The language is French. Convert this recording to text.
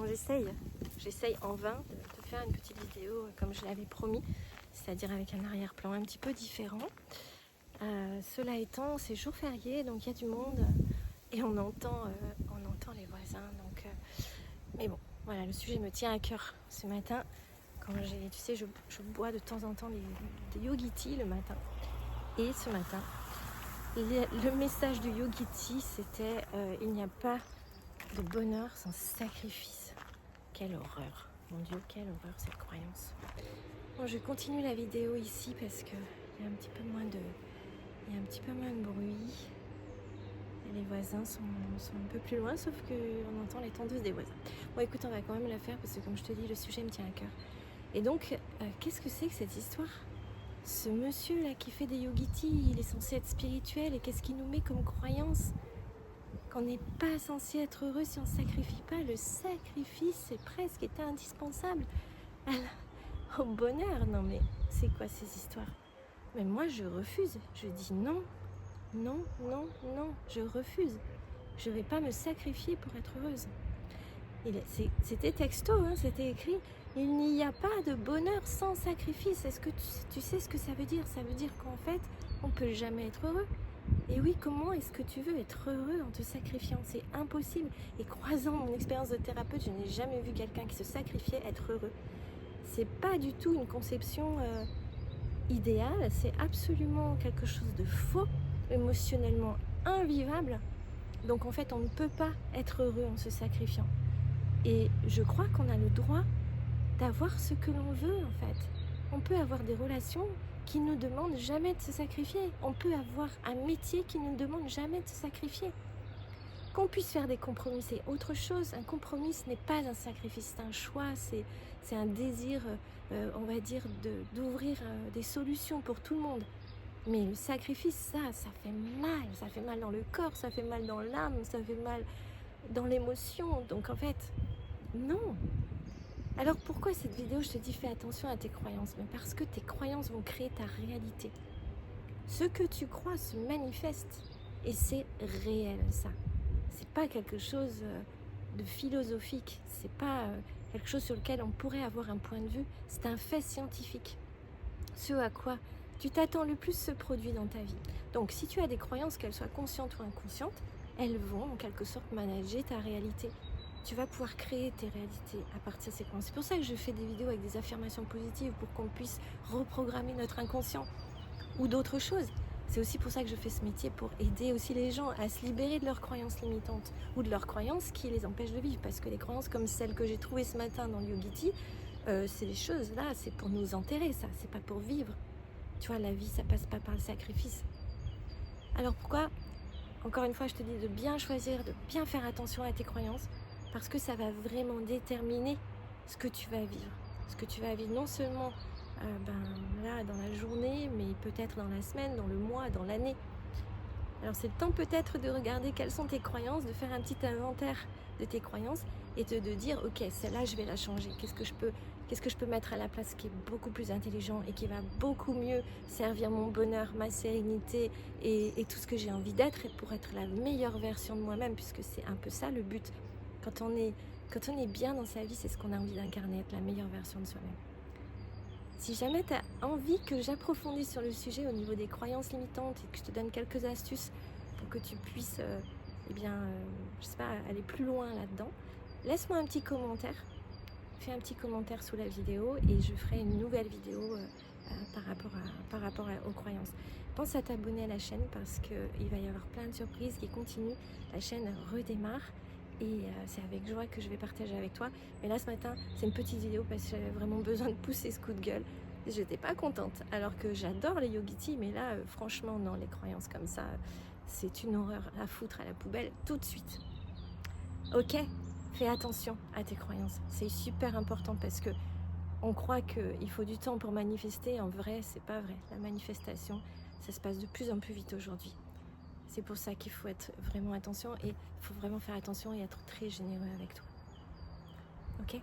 Bon, j'essaye en vain de faire une petite vidéo comme je l'avais promis, c'est-à-dire avec un arrière-plan un petit peu différent. Cela étant, c'est jour férié, donc il y a du monde et on entend les voisins. Mais bon, voilà, le sujet me tient à cœur ce matin. Quand tu sais, je bois de temps en temps des yogi tea le matin. Et ce matin, le message du yogi tea, c'était il n'y a pas de bonheur sans sacrifice. Quelle horreur, mon Dieu, quelle horreur cette croyance. Bon, je continue la vidéo ici parce qu'il y a un petit peu moins de bruit. Et les voisins sont un peu plus loin, sauf qu'on entend les tondeuses des voisins. Bon, écoute, on va quand même la faire parce que, comme je te dis, le sujet me tient à cœur. Et donc, qu'est-ce que c'est que cette histoire ? Ce monsieur-là qui fait des yogi tea, il est censé être spirituel, et qu'est-ce qu'il nous met comme croyance ? Qu'on n'est pas censé être heureux si on ne sacrifie pas. Le sacrifice, c'est presque été indispensable au bonheur. Non mais, c'est quoi ces histoires ? Mais moi, je refuse. Je dis non, non, non, non, je refuse. Je ne vais pas me sacrifier pour être heureuse. C'était texto, hein, c'était écrit. Il n'y a pas de bonheur sans sacrifice. Est-ce que tu sais ce que ça veut dire ? Ça veut dire qu'en fait, on ne peut jamais être heureux. Et oui, comment est-ce que tu veux être heureux en te sacrifiant ? C'est impossible. Et croisant mon expérience de thérapeute, je n'ai jamais vu quelqu'un qui se sacrifiait être heureux. C'est pas du tout une conception idéale. C'est absolument quelque chose de faux, émotionnellement invivable. Donc en fait, on ne peut pas être heureux en se sacrifiant. Et je crois qu'on a le droit d'avoir ce que l'on veut en fait. On peut avoir des relations qui ne nous demandent jamais de se sacrifier. On peut avoir un métier qui ne nous demande jamais de se sacrifier. Qu'on puisse faire des compromis, c'est autre chose. Un compromis, ce n'est pas un sacrifice, c'est un choix, c'est un désir, on va dire, d'ouvrir des solutions pour tout le monde. Mais le sacrifice, ça fait mal dans le corps, ça fait mal dans l'âme, ça fait mal dans l'émotion. Donc en fait, non. Alors pourquoi cette vidéo, je te dis fais attention à tes croyances ? Mais parce que tes croyances vont créer ta réalité. Ce que tu crois se manifeste et c'est réel ça. C'est pas quelque chose de philosophique, c'est pas quelque chose sur lequel on pourrait avoir un point de vue, c'est un fait scientifique. Ce à quoi tu t'attends le plus se produit dans ta vie. Donc si tu as des croyances, qu'elles soient conscientes ou inconscientes, elles vont en quelque sorte manager ta réalité. Tu vas pouvoir créer tes réalités à partir de ces croyances. C'est pour ça que je fais des vidéos avec des affirmations positives pour qu'on puisse reprogrammer notre inconscient ou d'autres choses. C'est aussi pour ça que je fais ce métier, pour aider aussi les gens à se libérer de leurs croyances limitantes ou de leurs croyances qui les empêchent de vivre. Parce que les croyances comme celles que j'ai trouvées ce matin dans le Yogi Tea, c'est des choses là, c'est pour nous enterrer ça, c'est pas pour vivre. Tu vois, la vie, ça passe pas par le sacrifice. Alors pourquoi ? Encore une fois, je te dis de bien choisir, de bien faire attention à tes croyances, parce que ça va vraiment déterminer ce que tu vas vivre. Ce que tu vas vivre non seulement là, dans la journée, mais peut-être dans la semaine, dans le mois, dans l'année. Alors c'est le temps peut-être de regarder quelles sont tes croyances, de faire un petit inventaire de tes croyances et de dire ok, celle-là je vais la changer. Qu'est-ce que je peux mettre à la place qui est beaucoup plus intelligent et qui va beaucoup mieux servir mon bonheur, ma sérénité et tout ce que j'ai envie d'être et pour être la meilleure version de moi-même, puisque c'est un peu ça le but. Quand on est bien dans sa vie, c'est ce qu'on a envie d'incarner, être la meilleure version de soi-même. Si jamais tu as envie que j'approfondisse sur le sujet au niveau des croyances limitantes et que je te donne quelques astuces pour que tu puisses je sais pas, aller plus loin là-dedans, laisse-moi un petit commentaire. Fais un petit commentaire sous la vidéo et je ferai une nouvelle vidéo par rapport aux croyances. Pense à t'abonner à la chaîne parce qu'il va y avoir plein de surprises qui continuent. La chaîne redémarre. Et c'est avec joie que je vais partager avec toi. Mais là, ce matin, c'est une petite vidéo parce que j'avais vraiment besoin de pousser ce coup de gueule. Je n'étais pas contente. Alors que j'adore les yogi tea, mais là, franchement, non, les croyances comme ça, c'est une horreur à foutre à la poubelle tout de suite. Ok ? Fais attention à tes croyances. C'est super important parce que on croit qu'il faut du temps pour manifester. En vrai, c'est pas vrai. La manifestation, ça se passe de plus en plus vite aujourd'hui. C'est pour ça qu'il faut être vraiment attention et il faut vraiment faire attention et être très généreux avec toi. Ok ?